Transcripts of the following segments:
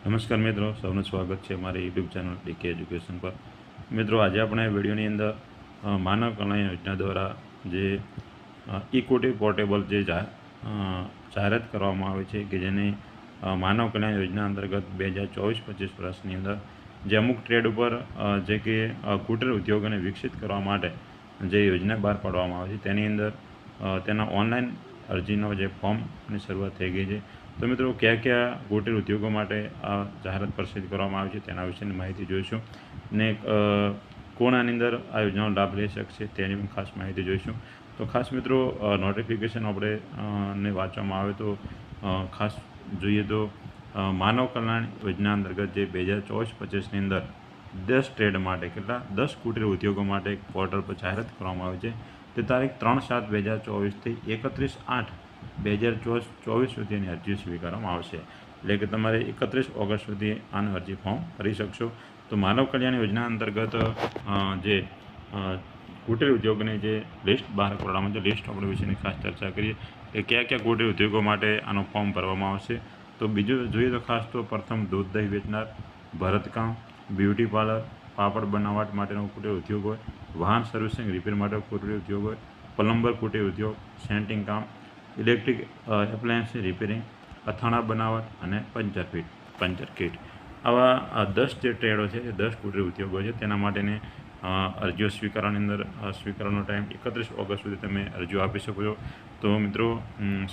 નમસ્કાર મિત્રો, સૌનું સ્વાગત છે મારી યુટ્યુબ ચેનલ ડીકે એજ્યુકેશન પર। મિત્રો, આજે આપણે વિડીયોની અંદર માનવ કલ્યાણ યોજના દ્વારા જે ઇક્વિટી પોર્ટેબલ જે જાહેરાત કરવામાં આવે છે કે જેને માનવ કલ્યાણ યોજના અંતર્ગત 2024-25 વર્ષની અંદર જે અમુક ટ્રેડ ઉપર જે કે કુટીર ઉદ્યોગોને વિકસિત કરવા માટે જે યોજના બહાર પાડવામાં આવે છે તેની અંદર તેના ઓનલાઈન અરજીનો જે ફોર્મની શરૂઆત થઈ ગઈ છે। તો મિત્રો, કયા કયા કુટીર ઉદ્યોગો માટે આ જાહેરાત પ્રસિદ્ધ કરવામાં આવી છે તેના વિશેની માહિતી જોઈશું ને કોણ આની અંદર આ યોજનાનો લાભ લઈ શકશે તેની પણ ખાસ માહિતી જોઈશું। તો ખાસ મિત્રો, નોટિફિકેશન આપણે ને વાંચવામાં આવે તો ખાસ જોઈએ તો માનવ કલ્યાણ યોજના અંતર્ગત જે 2024-25ની અંદર 10 ટ્રેડ માટે કેટલા 10 કુટીર ઉદ્યોગો માટે એક પોર્ટલ પર જાહેરાત કરવામાં આવી છે। તે તારીખ 3/7/2024થી 31/8/2024 સુધીની અરજી સ્વીકારવામાં આવશે। એટલે કે તમારે 31 ઓગસ્ટ સુધી આનું અરજી ફોર્મ ભરી શકશો। તો માનવ કલ્યાણ યોજના અંતર્ગત જે કુટીર ઉદ્યોગની જે લિસ્ટ બહાર પાડવામાં છે, લિસ્ટ આપણે વિશેની ખાસ ચર્ચા કરીએ કે કયા કયા કુટીર ઉદ્યોગો માટે આનું ફોર્મ ભરવામાં આવશે। તો બીજું જોઈએ તો ખાસ તો પ્રથમ દૂધ દહીં વેચનાર, ભરતકામ, બ્યુટી પાર્લર, પાપડ બનાવટ માટેનો કુટીર ઉદ્યોગ હોય, વાહન સર્વિસિંગ રિપેર માટે કુટીર ઉદ્યોગ હોય, પ્લમ્બર કુટીર ઉદ્યોગ, સેન્ટિંગ કામ, ઇલેક્ટ્રિક એપ્લાયન્સ રિપેરિંગ, અથાણા બનાવટ અને પંચર કીટ, આવા 10 જે ટ્રેડો છે એ 10 કુટીર ઉદ્યોગો છે તેના માટેની અરજીઓ સ્વીકારવાની અંદર સ્વીકારવાનો ટાઈમ 31 ઓગસ્ટ સુધી તમે અરજીઓ આપી શકો છો। તો મિત્રો,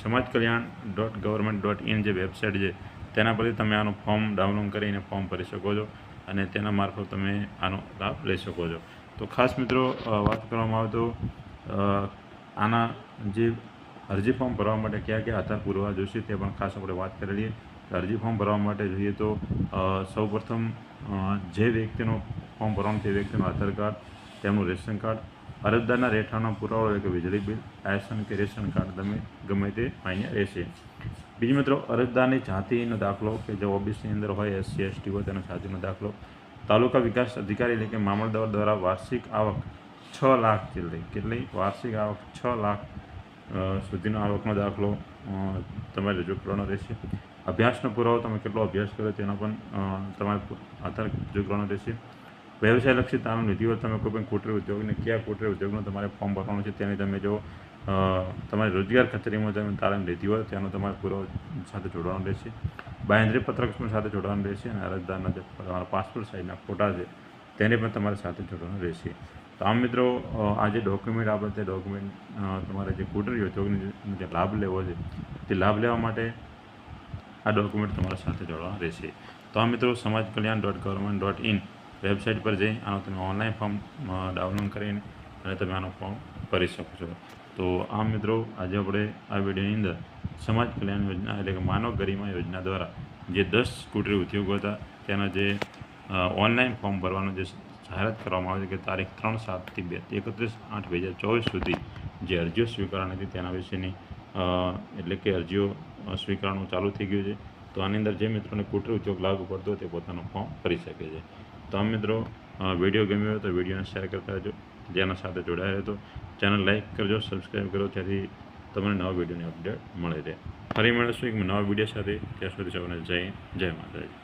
samajkalyan.government.in જે વેબસાઇટ છે તેના પરથી તમે આનું ફોર્મ ડાઉનલોડ કરીને ફોર્મ ભરી શકો છો અને તેના મારફત તમે આનો લાભ લઈ શકો છો। તો ખાસ મિત્રો, વાત કરવામાં આવે તો આના જે અરજી ફોર્મ ભરવા માટે કયા કયા આધાર પુરાવા જોઈશે તે પણ ખાસ આપણે વાત કરી લઈએ। અરજી ફોર્મ ભરવા માટે જોઈએ તો સૌપ્રથમ જે વ્યક્તિનું ફોર્મ ભરવાનું તે વ્યક્તિનું આધાર કાર્ડ, તેમનું રેશન કાર્ડ, અરજદારના રહેઠાણનો પુરાવો એટલે કે વીજળી બિલ, લાયસન્સ કે રેશન કાર્ડ તમે ગમે તે માન્ય રહેશે। બીજું મિત્રો, અરજદારની જાતિનો દાખલો કે જે ઓબીસીની અંદર હોય, SC ST હોય તેનો જાતિનો દાખલો, તાલુકા વિકાસ અધિકારી એટલે કે મામલતદાર દ્વારા વાર્ષિક આવક 6 લાખ કેટલી વાર્ષિક આવક 6 લાખ સુધીનો આવકનો દાખલો તમારે રજૂ કરવાનો રહેશે। અભ્યાસનો પુરાવો, તમે કેટલો અભ્યાસ કર્યો તેનો પણ તમારે આધાર રજૂ કરવાનો રહેશે। વ્યવસાયલક્ષી તાલીમ લીધી હોય, તમે કોઈ પણ કુટીર ઉદ્યોગને કયા કુટીર ઉદ્યોગનું તમારે ફોર્મ ભરવાનું છે તેની તમે જો તમારી રોજગાર કચેરીમાં તમે તાલીમ લીધી હોય તેનો તમારે પુરાવો સાથે જોડવાનો રહેશે। બાંહેધરી પત્રક પણ સાથે જોડવાનું રહેશે અને અરજદારના જે તમારા પાસપોર્ટ સાઇઝના ફોટા છે તેને પણ તમારે સાથે જોડવાનું રહેશે। તો આમ મિત્રો, આ જે ડોક્યુમેન્ટ આપણે તે ડોક્યુમેન્ટ તમારે જે કુટીર ઉદ્યોગનો જે લાભ લેવો છે તે લાભ લેવા માટે આ ડોક્યુમેન્ટ તમારા સાથે જોડવાના રહેશે। તો આ મિત્રો, samajkalyan.government.in વેબસાઇટ પર જઈ આનો તમે ઓનલાઈન ફોર્મ ડાઉનલોડ કરીને અને તમે આનો ફોર્મ ભરી શકો છો। તો આમ મિત્રો, આજે આપણે આ વિડીયોની અંદર સમાજ કલ્યાણ યોજના એટલે કે માનવ ગરિમા યોજના દ્વારા જે 10 કુટીર ઉદ્યોગો હતા તેના જે ઓનલાઈન ફોર્મ ભરવાનું જે જાહેરાત કરવામાં આવી છે કે તારીખ 3/7થી 31/8/2024 સુધી જે અરજીઓ સ્વીકારવાની હતી તેના વિશેની એટલે કે અરજીઓ સ્વીકારવાનું ચાલુ થઈ ગયું છે। તો આની અંદર જે મિત્રોને કુટીર ઉદ્યોગ લાગુ પડતો હોય તે પોતાનું ફોર્મ ભરી શકે છે। તો આમ મિત્રો, વિડીયો ગમ્યો હોય તો વિડીયોને શેર કરતા રહેજો, જેના સાથે જોડાયા રહેતો ચેનલ લાઈક કરજો, સબસ્ક્રાઈબ કરો, ત્યાંથી તમને નવા વિડીયોની અપડેટ મળી રહે। ફરી મળીશું એક નવા વિડીયો સાથે, ત્યાં સુધી સૌને જય માતાજી।